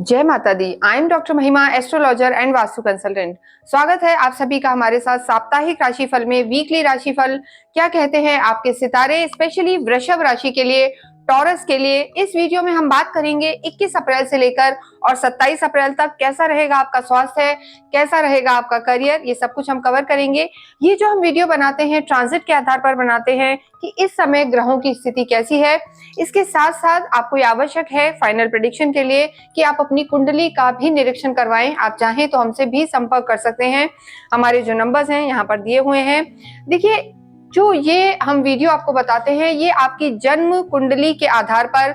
जय माता दी। I am doctor महिमा, एस्ट्रोलॉजर एंड वास्तु कंसल्टेंट। स्वागत है आप सभी का हमारे साथ साप्ताहिक राशिफल में। वीकली राशिफल क्या कहते हैं आपके सितारे, स्पेशली वृषभ राशि के लिए, टॉरस के लिए। इस वीडियो में हम बात करेंगे 21 अप्रैल से लेकर और 27 अप्रैल तक कैसा रहेगा आपका स्वास्थ्य, कैसा रहेगा आपका करियर, ये सब कुछ हम कवर करेंगे। ये जो हम वीडियो बनाते हैं ट्रांजिट के आधार पर बनाते हैं कि इस समय ग्रहों की स्थिति कैसी है। इसके साथ साथ आपको ये आवश्यक है फाइनल प्रेडिक्शन के लिए कि आप अपनी कुंडली का भी निरीक्षण करवाएं। आप चाहें तो हमसे भी संपर्क कर सकते हैं। हमारे जो नंबर्स हैं यहाँ पर दिए हुए हैं। देखिए, जो ये हम वीडियो आपको बताते हैं ये आपकी जन्म कुंडली के आधार पर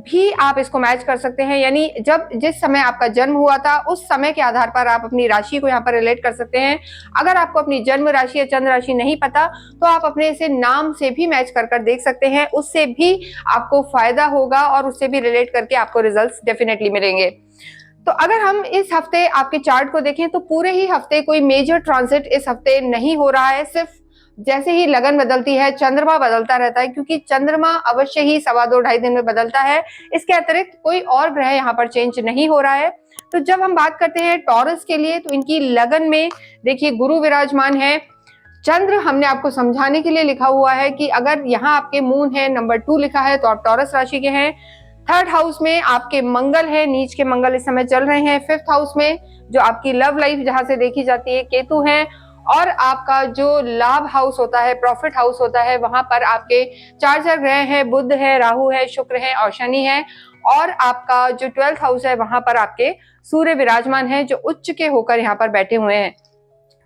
भी आप इसको मैच कर सकते हैं। यानी जिस समय आपका जन्म हुआ था उस समय के आधार पर आप अपनी राशि को यहाँ पर रिलेट कर सकते हैं। अगर आपको अपनी जन्म राशि या चंद्र राशि नहीं पता तो आप अपने इसे नाम से भी मैच कर देख सकते हैं। उससे भी आपको फायदा होगा और उससे भी रिलेट करके आपको रिजल्ट्स डेफिनेटली मिलेंगे। तो अगर हम इस हफ्ते आपके चार्ट को देखें तो पूरे ही हफ्ते कोई मेजर ट्रांजिट इस हफ्ते नहीं हो रहा है। सिर्फ जैसे ही लगन बदलती है चंद्रमा बदलता रहता है, क्योंकि चंद्रमा अवश्य ही 2.25 दिन में बदलता है। इसके अतिरिक्त कोई और ग्रह यहाँ पर चेंज नहीं हो रहा है। तो जब हम बात करते हैं टॉरस के लिए तो इनकी लगन में देखिए गुरु विराजमान है। चंद्र हमने आपको समझाने के लिए लिखा हुआ है कि अगर यहाँ आपके मून है, नंबर 2 लिखा है तो आप टॉरस राशि के हैं। 3rd हाउस में आपके मंगल है, नीच के मंगल इस समय चल रहे हैं। 5th हाउस में जो आपकी लव लाइफ जहां से देखी जाती है केतु है, और आपका जो लाभ हाउस होता है, प्रॉफिट हाउस होता है, वहां पर आपके 4 ग्रह हैं, बुध है, राहु है, शुक्र है और शनि है। और आपका जो 12th हाउस है वहां पर आपके सूर्य विराजमान है जो उच्च के होकर यहाँ पर बैठे हुए हैं।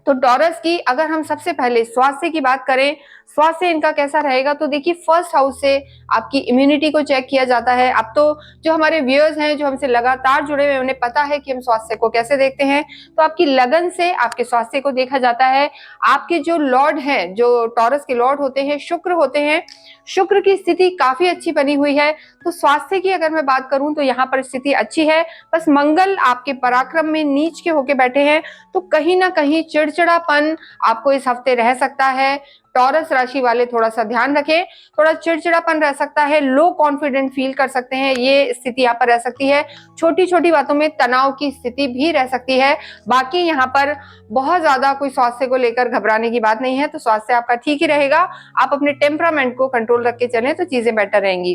तो टॉरस की अगर हम सबसे पहले स्वास्थ्य की बात करें, स्वास्थ्य इनका कैसा रहेगा तो देखिए 1st हाउस से आपकी इम्यूनिटी को चेक किया जाता है। अब तो जो हमारे व्यूअर्स हैं जो हमसे लगातार जुड़े हुए, उन्हें पता है कि हम स्वास्थ्य को कैसे देखते हैं। तो आपकी लगन से आपके स्वास्थ्य को देखा जाता है। आपके जो लॉर्ड हैं, जो टॉरस के लॉर्ड होते हैं, शुक्र होते हैं, शुक्र की स्थिति काफी अच्छी बनी हुई है। तो स्वास्थ्य की अगर मैं बात करूं तो यहाँ पर स्थिति अच्छी है। बस मंगल आपके पराक्रम में नीच के होके बैठे हैं तो कहीं ना कहीं चिड़चिड़ापन आपको इस हफ्ते रह सकता है। टॉरस राशि वाले थोड़ा सा ध्यान रखें, थोड़ा चिड़चिड़ापन रह सकता है, लो कॉन्फिडेंट फील कर सकते हैं, ये स्थिति यहाँ पर रह सकती है। छोटी छोटी बातों में तनाव की स्थिति भी रह सकती है। बाकी यहाँ पर बहुत ज्यादा कोई स्वास्थ्य को लेकर घबराने की बात नहीं है। तो स्वास्थ्य आपका ठीक ही रहेगा। आप अपने टेम्परामेंट को कंट्रोल रख के चलें तो चीजें बेटर रहेंगी।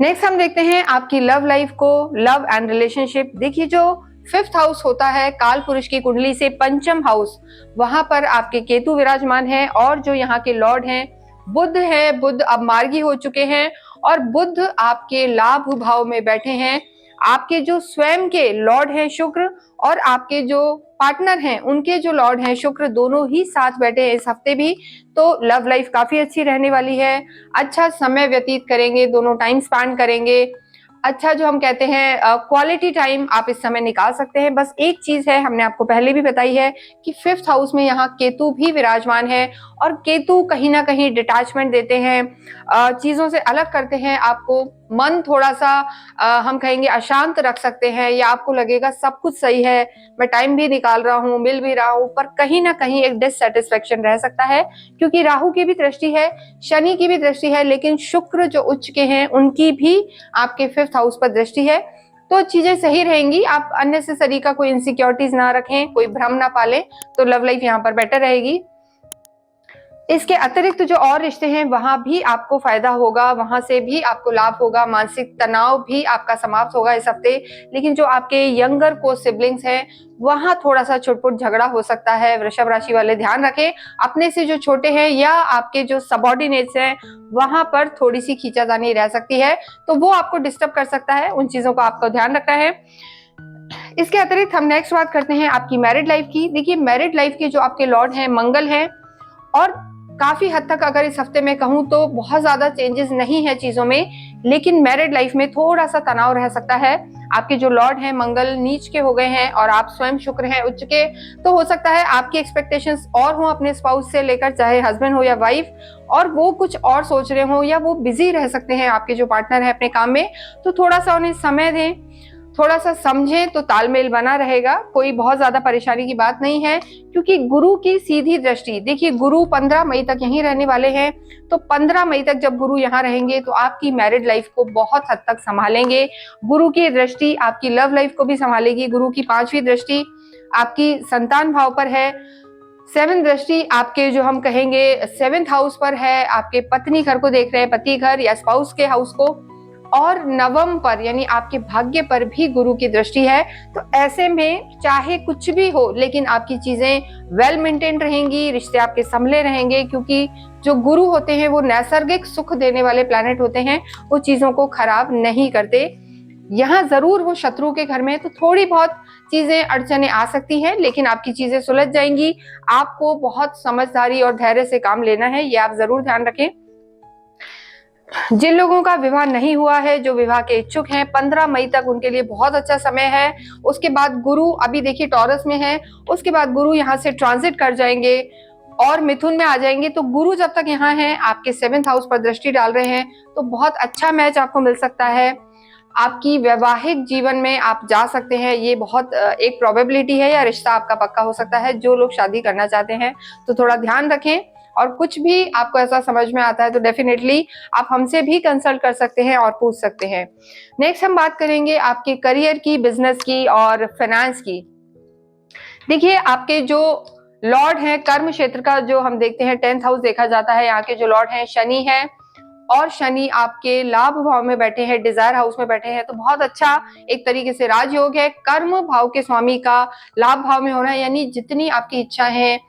नेक्स्ट हम देखते हैं आपकी लव लाइफ को, लव एंड रिलेशनशिप। देखिए, जो 5th हाउस होता है काल पुरुष की कुंडली से 5म हाउस, वहां पर आपके केतु विराजमान है और जो यहाँ के लॉर्ड हैं बुध है। बुध अब मार्गी हो चुके हैं और बुध आपके लाभ भाव में बैठे हैं। आपके जो स्वयं के लॉर्ड हैं शुक्र और आपके जो पार्टनर हैं उनके जो लॉर्ड हैं शुक्र, दोनों ही साथ बैठे हैं इस हफ्ते भी। तो लव लाइफ काफी अच्छी रहने वाली है। अच्छा समय व्यतीत करेंगे, दोनों टाइम स्पेंड करेंगे। अच्छा, जो हम कहते हैं क्वालिटी टाइम आप इस समय निकाल सकते हैं। बस एक चीज है, हमने आपको पहले भी बताई है कि 5th हाउस में यहाँ केतु भी विराजमान है और केतु कहीं ना कहीं डिटैचमेंट देते हैं, चीजों से अलग करते हैं। आपको मन थोड़ा सा हम कहेंगे अशांत रख सकते हैं, या आपको लगेगा सब कुछ सही है, मैं टाइम भी निकाल रहा हूँ, मिल भी रहा हूँ, पर कहीं ना कहीं एक डिससेटिस्फेक्शन रह सकता है। क्योंकि राहु की भी दृष्टि है, शनि की भी दृष्टि है, लेकिन शुक्र जो उच्च के हैं उनकी भी आपके 5th हाउस पर दृष्टि है। तो चीजें सही रहेंगी। आप अननेसेसरी का कोई इनसिक्योरिटीज ना रखें, कोई भ्रम ना पालें, तो लव लाइफ यहाँ पर बेटर रहेगी। इसके अतिरिक्त जो और रिश्ते हैं वहां भी आपको फायदा होगा, वहां से भी आपको लाभ होगा, मानसिक तनाव भी आपका समाप्त होगा इस हफ्ते। लेकिन जो आपके यंगर को सिबलिंग्स हैं वहां थोड़ा सा छुटपुट झगड़ा हो सकता है। वृषभ राशि वाले ध्यान रखें, अपने से जो छोटे हैं या आपके जो सबऑर्डिनेट्स हैं वहां पर थोड़ी सी खींचातानी रह सकती है, तो वो आपको डिस्टर्ब कर सकता है। उन चीजों का आपको ध्यान रखना है। इसके अतिरिक्त हम नेक्स्ट बात करते हैं आपकी मैरिड लाइफ की। देखिए, मैरिड लाइफ के जो आपके लॉर्ड हैं मंगल हैं और काफी हद तक अगर इस हफ्ते में कहूं तो बहुत ज्यादा चेंजेस नहीं है चीजों में, लेकिन मैरिड लाइफ में थोड़ा सा तनाव रह सकता है। आपके जो लॉर्ड हैं मंगल नीच के हो गए हैं और आप स्वयं शुक्र हैं उच्च के, तो हो सकता है आपकी एक्सपेक्टेशंस और हो अपने स्पाउस से लेकर, चाहे हस्बैंड हो या वाइफ, और वो कुछ और सोच रहे हो या वो बिजी रह सकते हैं आपके जो पार्टनर है अपने काम में। तो थोड़ा सा उन्हें समय दें। थोड़ा सा समझें तो तालमेल बना रहेगा, कोई बहुत ज्यादा परेशानी की बात नहीं है, क्योंकि गुरु की सीधी दृष्टि, देखिए गुरु 15 मई तक यहीं रहने वाले हैं, तो 15 मई तक जब गुरु यहाँ रहेंगे तो आपकी मैरिड लाइफ को बहुत हद तक संभालेंगे। गुरु की दृष्टि आपकी लव लाइफ को भी संभालेगी। गुरु की 5वीं दृष्टि आपकी संतान भाव पर है। 7th दृष्टि आपके जो हम कहेंगे 7th हाउस पर है, आपके पत्नी घर को देख रहे हैं, पति घर या स्पाउस के हाउस को, और 9th पर यानी आपके भाग्य पर भी गुरु की दृष्टि है। तो ऐसे में चाहे कुछ भी हो लेकिन आपकी चीजें वेल मेंटेन रहेंगी, रिश्ते आपके संभले रहेंगे, क्योंकि जो गुरु होते हैं वो नैसर्गिक सुख देने वाले प्लैनेट होते हैं, वो चीजों को खराब नहीं करते। यहाँ जरूर वो शत्रु के घर में तो थोड़ी बहुत चीजें अड़चने आ सकती हैं, लेकिन आपकी चीजें सुलझ जाएंगी। आपको बहुत समझदारी और धैर्य से काम लेना है, ये आप जरूर ध्यान रखें। जिन लोगों का विवाह नहीं हुआ है, जो विवाह के इच्छुक हैं, 15 मई तक उनके लिए बहुत अच्छा समय है। उसके बाद गुरु अभी देखिए टॉरस में है, उसके बाद गुरु यहाँ से ट्रांजिट कर जाएंगे और मिथुन में आ जाएंगे। तो गुरु जब तक यहाँ है, आपके 7th हाउस पर दृष्टि डाल रहे हैं, तो बहुत अच्छा मैच आपको मिल सकता है। आपकी वैवाहिक जीवन में आप जा सकते हैं, ये बहुत एक प्रोबेबिलिटी है, या रिश्ता आपका पक्का हो सकता है। जो लोग शादी करना चाहते हैं तो थोड़ा ध्यान रखें, और कुछ भी आपको ऐसा समझ में आता है तो डेफिनेटली आप हमसे भी कंसल्ट कर सकते हैं और पूछ सकते हैं। नेक्स्ट हम बात करेंगे आपके करियर की, बिजनेस की और फाइनेंस की। देखिए आपके जो लॉर्ड है कर्म क्षेत्र का, जो हम देखते हैं 10th हाउस देखा जाता है, यहाँ के जो लॉर्ड हैं शनि है, और शनि आपके लाभ भाव में बैठे हैं, डिजायर हाउस में बैठे हैं, तो बहुत अच्छा एक तरीके से राजयोग है। कर्म भाव के स्वामी का लाभ भाव में होना है, यानी जितनी आपकी इच्छा है,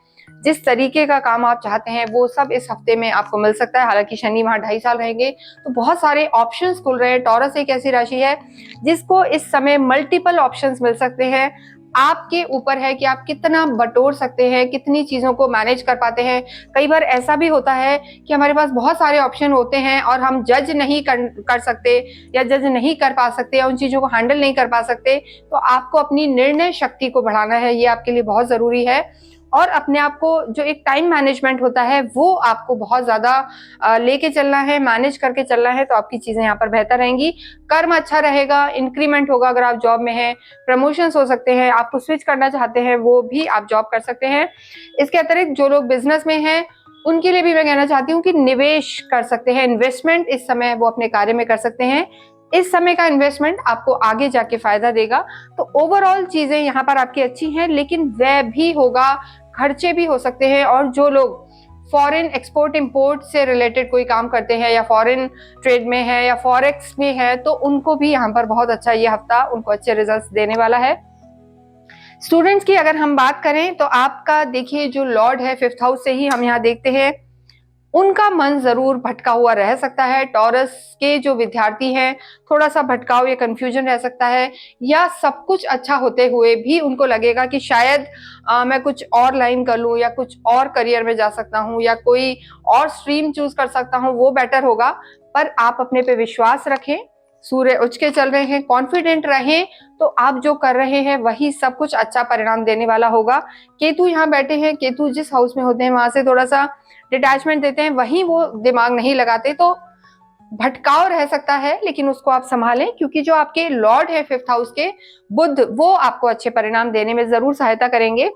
जिस तरीके का काम आप चाहते हैं, वो सब इस हफ्ते में आपको मिल सकता है। हालांकि शनि वहां 2.5 साल रहेंगे, तो बहुत सारे ऑप्शंस खुल रहे हैं। टॉरस एक ऐसी राशि है जिसको इस समय मल्टीपल ऑप्शंस मिल सकते हैं। आपके ऊपर है कि आप कितना बटोर सकते हैं, कितनी चीजों को मैनेज कर पाते हैं। कई बार ऐसा भी होता है कि हमारे पास बहुत सारे ऑप्शन होते हैं और हम जज नहीं कर सकते, या जज नहीं कर पा सकते, या उन चीजों को हैंडल नहीं कर पा सकते। तो आपको अपनी निर्णय शक्ति को बढ़ाना है, ये आपके लिए बहुत जरूरी है। और अपने आप को जो एक टाइम मैनेजमेंट होता है, वो आपको बहुत ज्यादा लेके चलना है, मैनेज करके चलना है, तो आपकी चीजें यहाँ पर बेहतर रहेंगी। कर्म अच्छा रहेगा, इंक्रीमेंट होगा अगर आप जॉब में हैं, प्रमोशंस हो सकते हैं, आपको स्विच करना चाहते हैं वो भी आप जॉब कर सकते हैं। इसके अतिरिक्त जो लोग बिजनेस में हैं, उनके लिए भी मैं कहना चाहती हूँ कि निवेश कर सकते हैं, इन्वेस्टमेंट इस समय वो अपने कार्य में कर सकते हैं। इस समय का इन्वेस्टमेंट आपको आगे जाके फायदा देगा। तो ओवरऑल चीजें यहाँ पर आपकी अच्छी हैं, लेकिन व्यय भी होगा, खर्चे भी हो सकते हैं। और जो लोग फॉरेन एक्सपोर्ट इंपोर्ट से रिलेटेड कोई काम करते हैं, या फॉरेन ट्रेड में है, या फॉरेक्स में है, तो उनको भी यहाँ पर बहुत अच्छा ये हफ्ता उनको अच्छे रिजल्ट्स देने वाला है। स्टूडेंट्स की अगर हम बात करें तो आपका देखिए जो लॉर्ड है 5th हाउस से ही हम यहाँ देखते हैं, उनका मन जरूर भटका हुआ रह सकता है। टॉरस के जो विद्यार्थी हैं, थोड़ा सा भटकाव या कंफ्यूजन रह सकता है, या सब कुछ अच्छा होते हुए भी उनको लगेगा कि शायद मैं कुछ और लाइन कर लूं, या कुछ और करियर में जा सकता हूं, या कोई और स्ट्रीम चूज कर सकता हूं, वो बेटर होगा। पर आप अपने पे विश्वास रखें, सूर्य उच्च के चल रहे हैं, कॉन्फिडेंट रहें, तो आप जो कर रहे हैं वही सब कुछ अच्छा परिणाम देने वाला होगा। केतु यहाँ बैठे हैं, केतु जिस हाउस में होते हैं वहां से थोड़ा सा डिटैचमेंट देते हैं, वहीं वो दिमाग नहीं लगाते, तो भटकाव रह सकता है, लेकिन उसको आप संभालें, क्योंकि जो आपके लॉर्ड है 5th हाउस के बुध, वो आपको अच्छे परिणाम देने में जरूर सहायता करेंगे।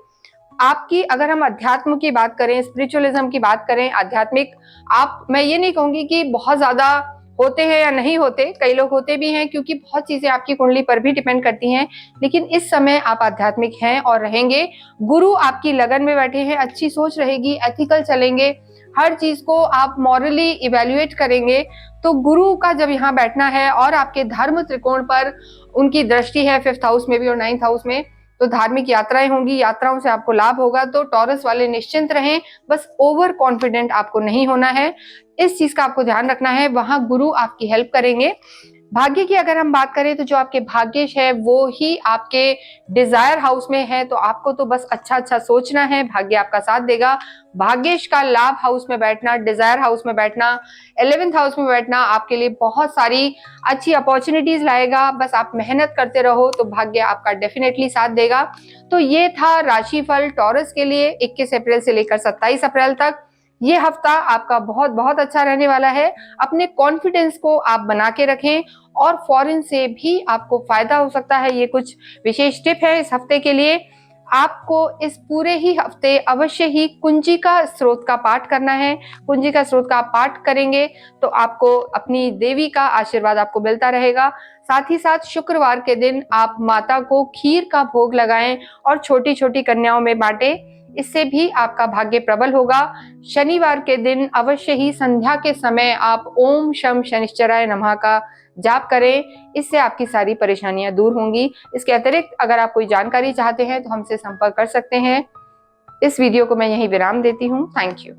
आपकी अगर हम अध्यात्म की बात करें, स्पिरिचुअलिज्म की बात करें, आध्यात्मिक आप, मैं ये नहीं कहूंगी कि बहुत ज्यादा होते हैं या नहीं होते, कई लोग होते भी हैं, क्योंकि बहुत चीजें आपकी कुंडली पर भी डिपेंड करती हैं। लेकिन इस समय आप आध्यात्मिक हैं और रहेंगे। गुरु आपकी लगन में बैठे हैं, अच्छी सोच रहेगी, एथिकल चलेंगे, हर चीज को आप मॉरली इवेल्युएट करेंगे। तो गुरु का जब यहाँ बैठना है और आपके धर्म त्रिकोण पर उनकी दृष्टि है 5th हाउस में भी और 9th हाउस में, तो धार्मिक यात्राएं होंगी, यात्राओं से आपको लाभ होगा। तो टॉरस वाले निश्चिंत रहें, बस ओवर कॉन्फिडेंट आपको नहीं होना है, इस चीज का आपको ध्यान रखना है। वहां गुरु आपकी हेल्प करेंगे। भाग्य की अगर हम बात करें तो जो आपके भाग्येश है वो ही आपके डिजायर हाउस में है, तो आपको तो बस अच्छा अच्छा सोचना है, भाग्य आपका साथ देगा। भाग्येश का लाभ हाउस में बैठना, डिजायर हाउस में बैठना, 11th हाउस में बैठना आपके लिए बहुत सारी अच्छी अपॉर्चुनिटीज लाएगा। बस आप मेहनत करते रहो तो भाग्य आपका डेफिनेटली साथ देगा। तो ये था राशिफल टॉरस के लिए 21 अप्रैल से लेकर 27 अप्रैल तक। ये हफ्ता आपका बहुत बहुत अच्छा रहने वाला है। अपने कॉन्फिडेंस को आप बना के रखें और फॉरेन से भी आपको फायदा हो सकता है। ये कुछ विशेष टिप है इस हफ्ते के लिए। आपको इस पूरे ही हफ्ते अवश्य ही कुंजिका स्रोत का पाठ करना है। कुंजिका स्रोत का आप पाठ करेंगे तो आपको अपनी देवी का आशीर्वाद आपको मिलता रहेगा। साथ ही साथ शुक्रवार के दिन आप माता को खीर का भोग लगाएं और छोटी छोटी कन्याओं में बांटें। इससे भी आपका भाग्य प्रबल होगा। शनिवार के दिन अवश्य ही संध्या के समय आप ओम शम शनिश्चराय नमः का जाप करें। इससे आपकी सारी परेशानियां दूर होंगी। इसके अतिरिक्त अगर आप कोई जानकारी चाहते हैं तो हमसे संपर्क कर सकते हैं। इस वीडियो को मैं यहीं विराम देती हूँ। Thank you.